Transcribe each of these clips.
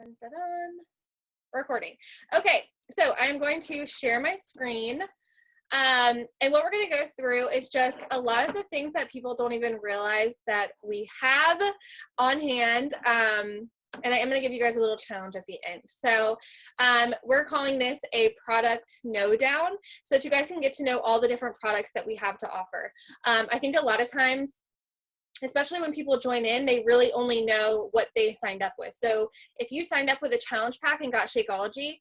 Dun, dun, dun. Recording. Okay, so I'm going to share my screen. And what we're going to go through is just a lot of the things that people don't even realize that we have on hand. And I am going to give you guys a little challenge at the end. So we're calling this a product know down so that you guys can get to know all the different products that we have to offer. I think a lot of times, especially when people join in, they really only know what they signed up with. So if you signed up with a challenge pack and got Shakeology,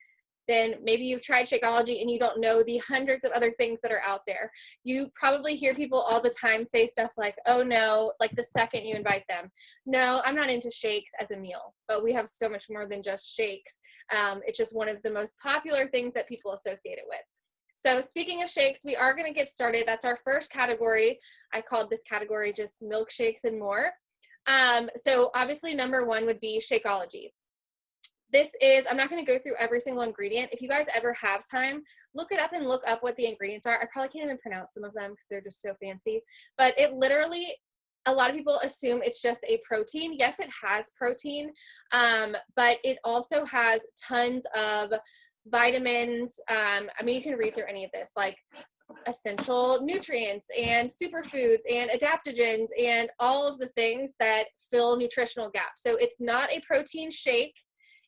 then maybe you've tried Shakeology and you don't know the hundreds of other things that are out there. You probably hear people all the time say stuff like, oh no, like the second you invite them, no, I'm not into shakes as a meal, but we have so much more than just shakes. It's just one of the most popular things that people associate it with. So speaking of shakes, we are going to get started. That's our first category. I called this category just milkshakes and more. So obviously number one would be Shakeology. This is, I'm not going to go through every single ingredient. If you guys ever have time, look it up and look up what the ingredients are. I probably can't even pronounce some of them because they're just so fancy. But it literally, a lot of people assume it's just a protein. Yes, it has protein, but it also has tons of vitamins. I mean, you can read through any of this, like essential nutrients and superfoods and adaptogens and all of the things that fill nutritional gaps. So it's not a protein shake.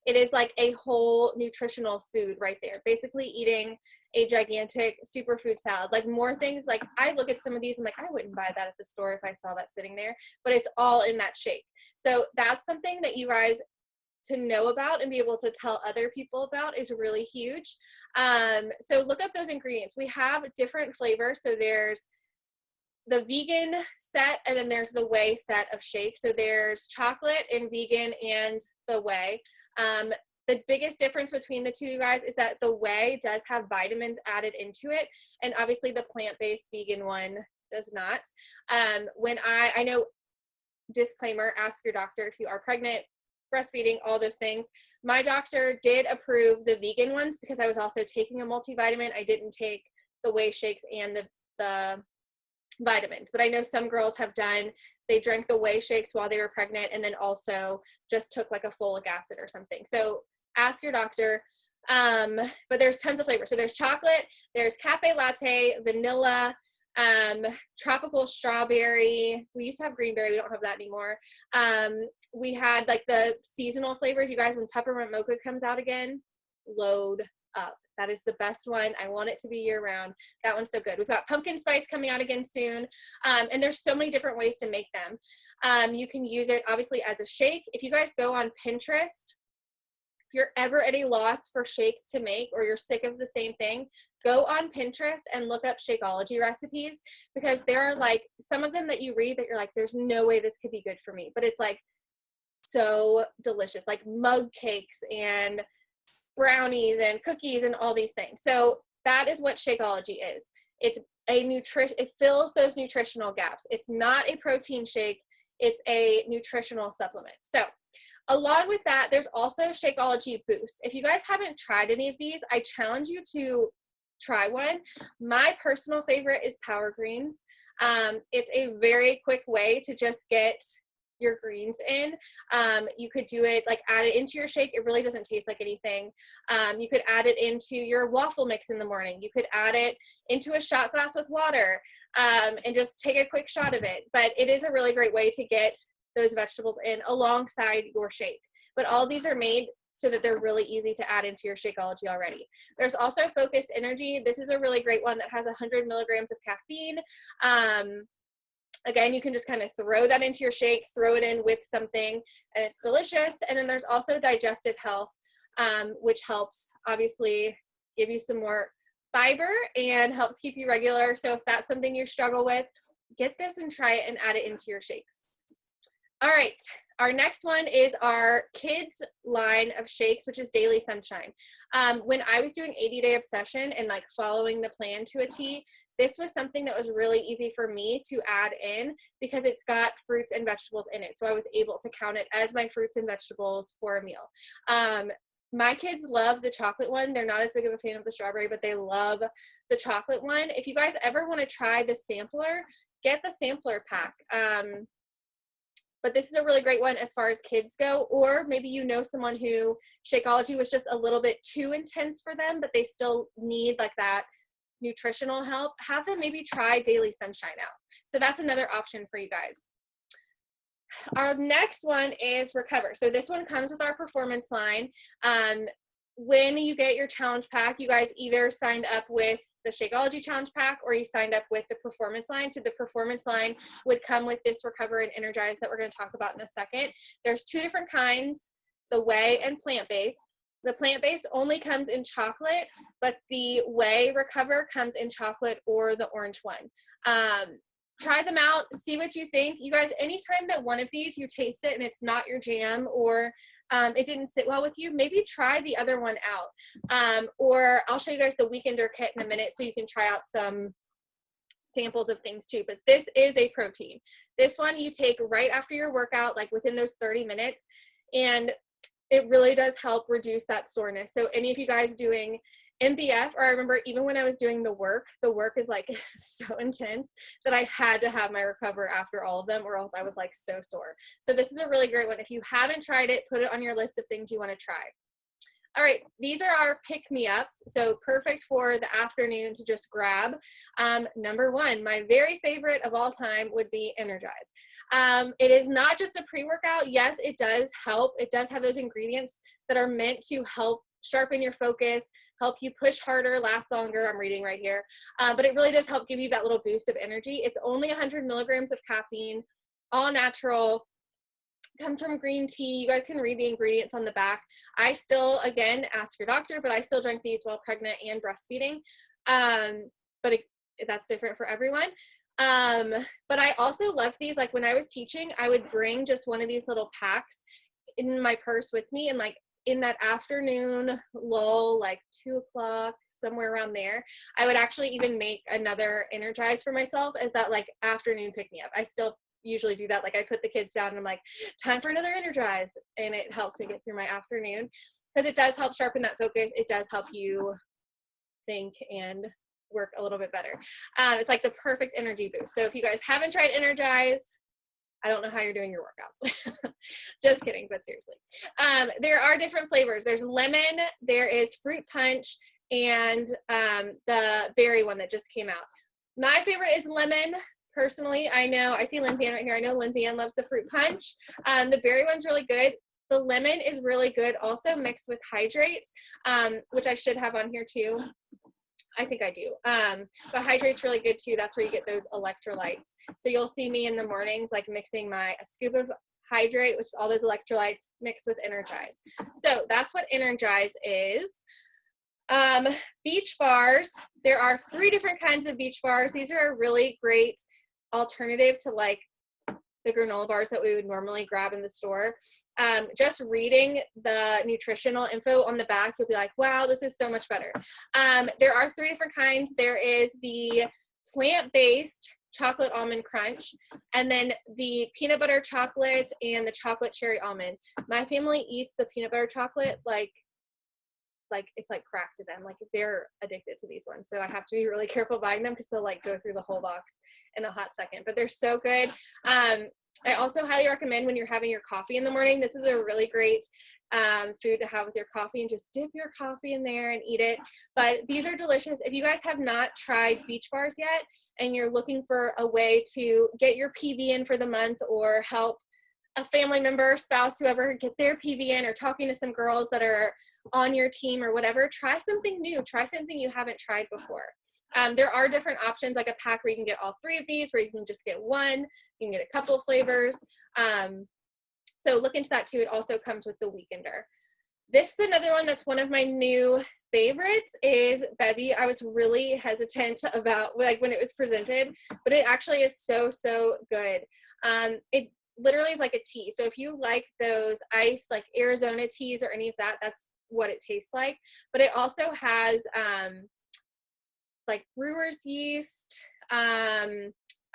It is like a whole nutritional food right there. Basically eating a gigantic superfood salad. Like more things, like I look at some of these and like, I wouldn't buy that at the store if I saw that sitting there, but it's all in that shake. So that's something that you guys to know about and be able to tell other people about is really huge. So look up those ingredients. We have different flavors. So there's the vegan set and then there's the whey set of shakes. So there's chocolate and vegan and the whey. The biggest difference between the two, you guys, is that the whey does have vitamins added into it. And obviously the plant-based vegan one does not. When I know, disclaimer, ask your doctor if you are pregnant, breastfeeding, all those things. My doctor did approve the vegan ones because I was also taking a multivitamin. I didn't take the whey shakes and the vitamins, but I know some girls have done, they drank the whey shakes while they were pregnant and then also just took like a folic acid or something. So ask your doctor. But there's tons of flavors. So there's chocolate, there's cafe latte, vanilla, tropical strawberry. We used to have greenberry. We don't have that anymore. We had like the seasonal flavors. You guys, when peppermint mocha comes out again, load up. That is the best one. I want it to be year round. That one's so good. We've got pumpkin spice coming out again soon. And there's so many different ways to make them. You can use it obviously as a shake. If you guys go on Pinterest, if you're ever at a loss for shakes to make or you're sick of the same thing, go on Pinterest and look up Shakeology recipes because there are like some of them that you read that you're like, there's no way this could be good for me. But it's like so delicious, like mug cakes and brownies and cookies and all these things. So that is what Shakeology is. It's a it fills those nutritional gaps. It's not a protein shake. It's a nutritional supplement. So along with that, there's also Shakeology Boost. If you guys haven't tried any of these, I challenge you to try one. My personal favorite is Power Greens. It's a very quick way to just get your greens in. You could do it like add it into your shake. It really doesn't taste like anything. You could add it into your waffle mix in the morning. You could add it into a shot glass with water and just take a quick shot of it. But it is a really great way to get those vegetables in alongside your shake. But all these are made so that they're really easy to add into your Shakeology already. There's also Focused Energy. This is a really great one that has 100 milligrams of caffeine. Again, you can just kind of throw that into your shake, throw it in with something, and it's delicious. And then there's also Digestive Health, which helps obviously give you some more fiber and helps keep you regular. So if that's something you struggle with, get this and try it and add it into your shakes. All right, our next one is our kids line of shakes, which is Daily Sunshine. When I was doing 80-Day Obsession and like following the plan to a T, this was something that was really easy for me to add in because it's got fruits and vegetables in it. So I was able to count it as my fruits and vegetables for a meal. My kids love the chocolate one. They're not as big of a fan of the strawberry, but they love the chocolate one. If you guys ever want to try the sampler, get the sampler pack. But this is a really great one as far as kids go, or maybe you know someone who Shakeology was just a little bit too intense for them, but they still need like that nutritional help. Have them maybe try Daily Sunshine out. So that's another option for you guys. Our next one is Recover. So this one comes with our performance line. When you get your challenge pack, you guys either signed up with the Shakeology challenge pack or you signed up with the performance line. So the performance line would come with this Recover and Energize that we're going to talk about in a second. There's two different kinds, the whey and plant-based. The plant-based only comes in chocolate, but the whey Recover comes in chocolate or the orange one. Try them out, see what you think. You guys, anytime that one of these you taste it and it's not your jam, or it didn't sit well with you, maybe try the other one out. Or I'll show you guys the Weekender kit in a minute so you can try out some samples of things too. But this is a protein. This one you take right after your workout, like within those 30 minutes, and it really does help reduce that soreness. So any of you guys doing MBF, or I remember even when I was doing the work is like so intense that I had to have my Recover after all of them, or else I was like so sore. So this is a really great one. If you haven't tried it, put it on your list of things you want to try. All right, these are our pick-me-ups, so perfect for the afternoon to just grab. Number one, my very favorite of all time would be Energize. It is not just a pre-workout. Yes, it does help. It does have those ingredients that are meant to help sharpen your focus, help you push harder, last longer. I'm reading right here. But it really does help give you that little boost of energy. It's only 100 milligrams of caffeine, all natural, comes from green tea. You guys can read the ingredients on the back. I still, again, ask your doctor, but I still drink these while pregnant and breastfeeding. That's different for everyone. But I also loved these. Like when I was teaching, I would bring just one of these little packs in my purse with me, and like in that afternoon lull, like 2 o'clock, somewhere around there, I would actually even make another Energize for myself as that like afternoon pick-me-up. I still usually do that. Like I put the kids down and I'm like, time for another Energize. And it helps me get through my afternoon because it does help sharpen that focus. It does help you think and work a little bit better. It's like the perfect energy boost. So if you guys haven't tried Energize, I don't know how you're doing your workouts. Just kidding, but seriously. There are different flavors. There's lemon, there is fruit punch, and the berry one that just came out. My favorite is lemon. Personally, I know, I see Lindsay Ann right here. I know Lindsay Ann loves the fruit punch. The berry one's really good. The lemon is really good, also mixed with Hydrate, which I should have on here too. I think I do. But Hydrate's really good too. That's where you get those electrolytes. So you'll see me in the mornings like mixing a scoop of Hydrate, which is all those electrolytes mixed with Energize. So that's what Energize is. Beach bars. There are 3 different kinds of beach bars. These are a really great alternative to like the granola bars that we would normally grab in the store. Just reading the nutritional info on the back, you'll be like, wow, this is so much better. There are 3 different kinds. There is the plant-based chocolate almond crunch, and then the peanut butter chocolate and the chocolate cherry almond. My family eats the peanut butter chocolate like it's like crack to them. Like they're addicted to these ones. So I have to be really careful buying them because they'll like go through the whole box in a hot second, but they're so good. I also highly recommend when you're having your coffee in the morning, this is a really great food to have with your coffee, and just dip your coffee in there and eat it. But these are delicious. If you guys have not tried beach bars yet and you're looking for a way to get your PB in for the month, or help a family member, spouse, whoever, get their PB in, or talking to some girls that are on your team or whatever, try something new. Try something you haven't tried before. There are different options, like a pack where you can get all 3 of these, where you can just get one. You can get a couple of flavors. So look into that too. It also comes with the Weekender. This is another one that's one of my new favorites, is Bevy. I was really hesitant about like when it was presented, but it actually is so, so good. It literally is like a tea. So if you like those iced like Arizona teas or any of that, that's what it tastes like. But it also has like brewer's yeast,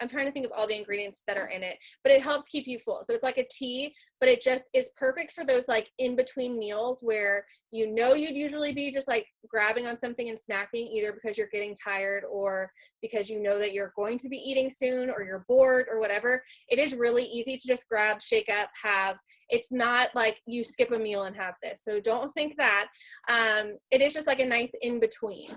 I'm trying to think of all the ingredients that are in it, but it helps keep you full. So it's like a tea, but it just is perfect for those like in between meals where you know you'd usually be just like grabbing on something and snacking, either because you're getting tired or because you know that you're going to be eating soon or you're bored or whatever. It is really easy to just grab, shake up, have. It's not like you skip a meal and have this. So don't think that. It is just like a nice in between.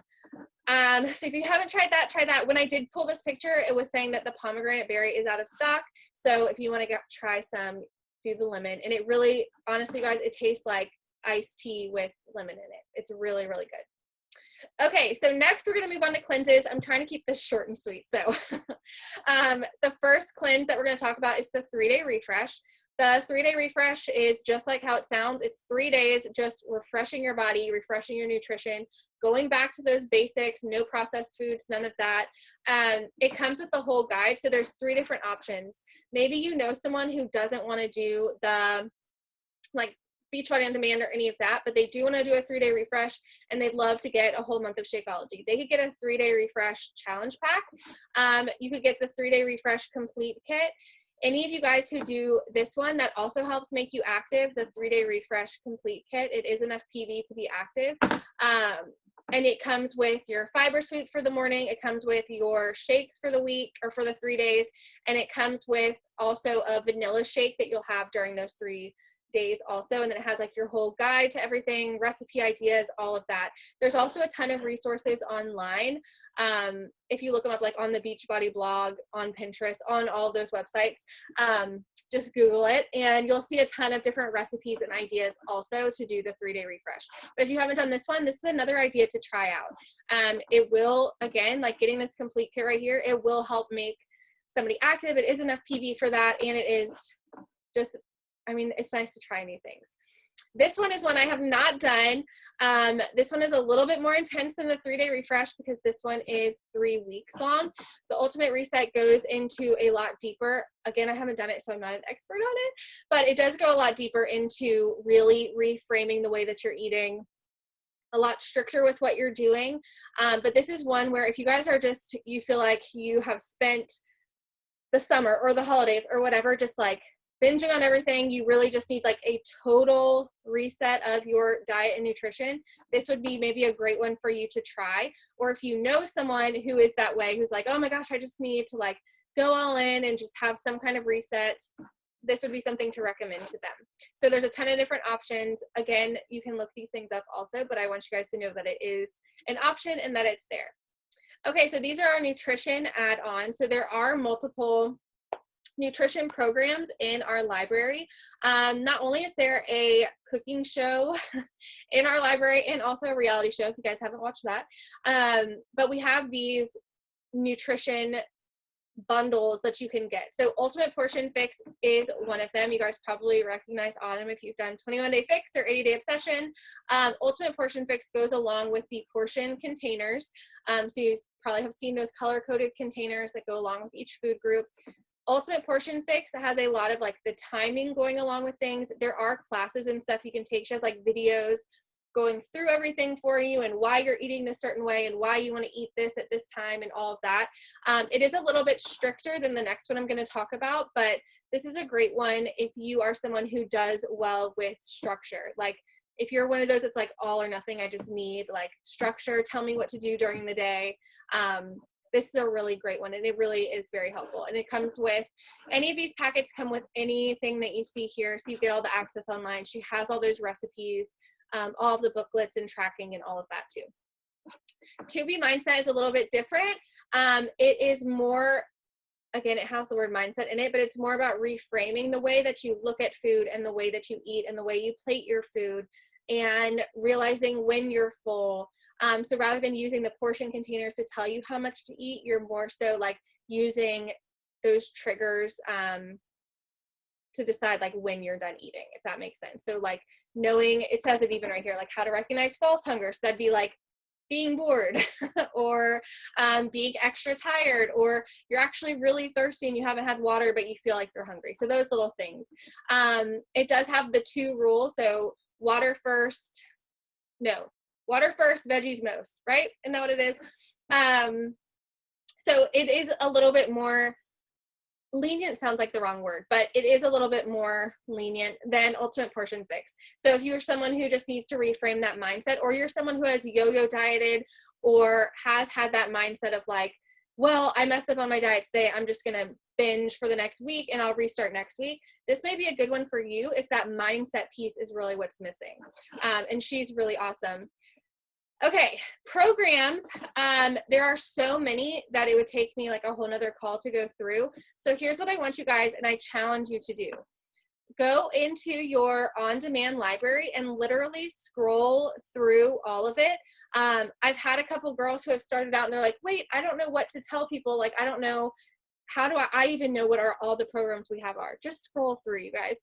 So if you haven't tried that, try that. When I did pull this picture, it was saying that the pomegranate berry is out of stock. So if you want to try some, do the lemon. And it really, honestly, guys, it tastes like iced tea with lemon in it. It's really, really good. Okay, so next we're going to move on to cleanses. I'm trying to keep this short and sweet. So the first cleanse that we're going to talk about is the 3-day refresh. The 3-day refresh is just like how it sounds. It's 3 days just refreshing your body, refreshing your nutrition, going back to those basics, no processed foods, none of that. It comes with the whole guide. So there's 3 different options. Maybe you know someone who doesn't want to do the like Beachbody On Demand or any of that, but they do want to do a 3-day refresh and they'd love to get a whole month of Shakeology. They could get a 3-day refresh challenge pack. You could get the 3-day refresh complete kit. Any of you guys who do this one, that also helps make you active, the 3-day refresh complete kit. It is enough PV to be active. And it comes with your fiber sweep for the morning. It comes with your shakes for the week or for the 3 days. And it comes with also a vanilla shake that you'll have during those 3 days also. And then it has like your whole guide to everything, recipe ideas, all of that. There's also a ton of resources online. If you look them up like on the Beachbody blog, on Pinterest, on all of those websites, just Google it and you'll see a ton of different recipes and ideas also to do the 3-day refresh. But if you haven't done this one, this is another idea to try out. It will, again, like getting this complete kit right here, it will help make somebody active. It is enough PV for that. And it is just, I mean, it's nice to try new things. This one is one I have not done. This one is a little bit more intense than the 3-day refresh because this one is 3 weeks long. The Ultimate Reset goes into a lot deeper. Again, I haven't done it, so I'm not an expert on it, but it does go a lot deeper into really reframing the way that you're eating, a lot stricter with what you're doing. But this is one where if you guys are just, you feel like you have spent the summer or the holidays or whatever, just like binging on everything, you really just need like a total reset of your diet and nutrition, this would be maybe a great one for you to try. Or if you know someone who is that way, who's like, oh my gosh, I just need to like go all in and just have some kind of reset, this would be something to recommend to them. So there's a ton of different options. Again, you can look these things up also, but I want you guys to know that it is an option and that it's there. Okay, so these are our nutrition add-ons. So there are multiple nutrition programs in our library. Not only is there a cooking show in our library and also a reality show, if you guys haven't watched that, but we have these nutrition bundles that you can get. So Ultimate Portion Fix is one of them. You guys probably recognize Autumn if you've done 21-day fix or 80-day obsession. Ultimate Portion Fix goes along with the portion containers. So you probably have seen those color-coded containers that go along with each food group. Ultimate Portion Fix has a lot of like the timing going along with things. There are classes and stuff you can take. She has like videos going through everything for you and why you're eating this certain way and why you want to eat this at this time and all of that. It is a little bit stricter than the next one I'm going to talk about, but this is a great one if you are someone who does well with structure. Like if you're one of those that's like all or nothing, I just need like structure, tell me what to do during the day. This is a really great one and it really is very helpful. And it comes with, any of these packets come with anything that you see here. So you get all the access online. She has all those recipes, all of the booklets and tracking and all of that too. 2B Mindset is a little bit different. It is more, again, it has the word mindset in it, but it's more about reframing the way that you look at food and the way that you eat and the way you plate your food and realizing when you're full. So rather than using the portion containers to tell you how much to eat, you're more so like using those triggers to decide like when you're done eating, if that makes sense. So like knowing, it says it even right here, like how to recognize false hunger. So that'd be like being bored or being extra tired, or you're actually really thirsty and you haven't had water, but you feel like you're hungry. So those little things. It does have the 2 rules. So water first, veggies most, right? Isn't that what it is? So it is a little bit more lenient sounds like the wrong word, but it is a little bit more lenient than Ultimate Portion Fix. So if you're someone who just needs to reframe that mindset, or you're someone who has yo-yo dieted or has had that mindset of like, well, I messed up on my diet today, I'm just going to binge for the next week and I'll restart next week. This may be a good one for you if that mindset piece is really what's missing. And she's really awesome. Okay, programs. There are so many that it would take me like a whole nother call to go through. So here's what I want you guys, and I challenge you to do. Go into your on-demand library and literally scroll through all of it. I've had a couple girls who have started out and they're like, wait, I don't know what to tell people. Like, I don't know, how do I even know what all the programs we have are? Just scroll through, you guys.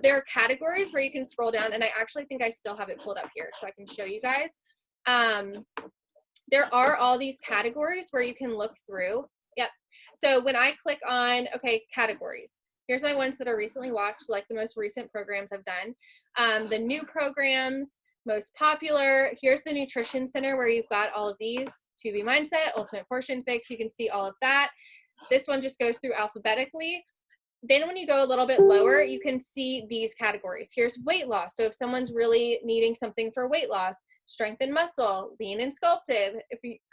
There are categories where you can scroll down, and I actually think I still have it pulled up here so I can show you guys. There are all these categories where you can look through. Yep. So when I click on, okay, categories, here's my ones that are recently watched, like the most recent programs I've done. The new programs, most popular. Here's the Nutrition Center where you've got all of these. 2B Mindset, Ultimate Portion Fix, you can see all of that. This one just goes through alphabetically. Then when you go a little bit lower, you can see these categories. Here's weight loss. So if someone's really needing something for weight loss, strength and muscle, lean and sculptive,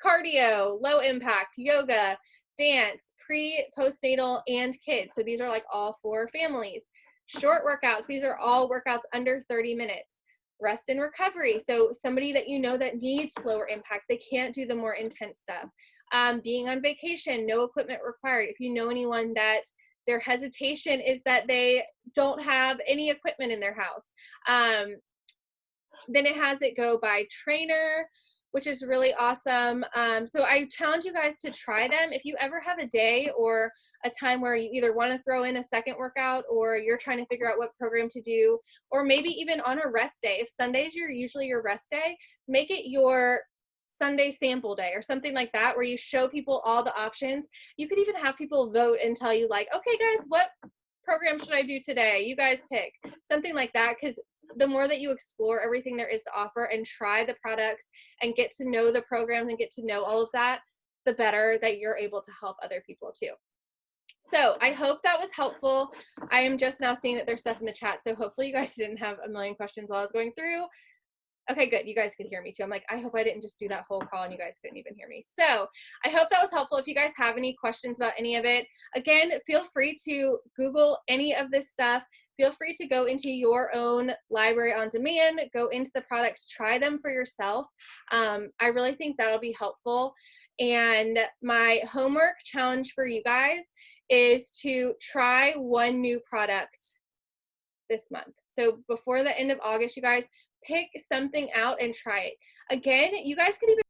cardio, low impact, yoga, dance, pre, postnatal, and kids. So these are like all for families. Short workouts. These are all workouts under 30 minutes. Rest and recovery. So somebody that you know that needs lower impact, they can't do the more intense stuff. Being on vacation, no equipment required. If you know anyone that their hesitation is that they don't have any equipment in their house, then it has it go by trainer, which is really awesome. So I challenge you guys to try them. If you ever have a day or a time where you either want to throw in a second workout, or you're trying to figure out what program to do, or maybe even on a rest day. If Sundays are usually your rest day, make it your Sunday sample day or something like that, where you show people all the options. You could even have people vote and tell you like, okay guys, what program should I do today? You guys pick. Something like that, because the more that you explore everything there is to offer and try the products and get to know the programs and get to know all of that, the better that you're able to help other people too. So I hope that was helpful. I am just now seeing that there's stuff in the chat, so hopefully you guys didn't have a million questions while I was going through. Okay, good. You guys could hear me too. I'm like, I hope I didn't just do that whole call and you guys couldn't even hear me. So I hope that was helpful. If you guys have any questions about any of it, again, feel free to Google any of this stuff. Feel free to go into your own library on demand, go into the products, try them for yourself. I really think that'll be helpful. And my homework challenge for you guys is to try one new product this month. So before the end of August, you guys, pick something out and try it. Again, you guys can even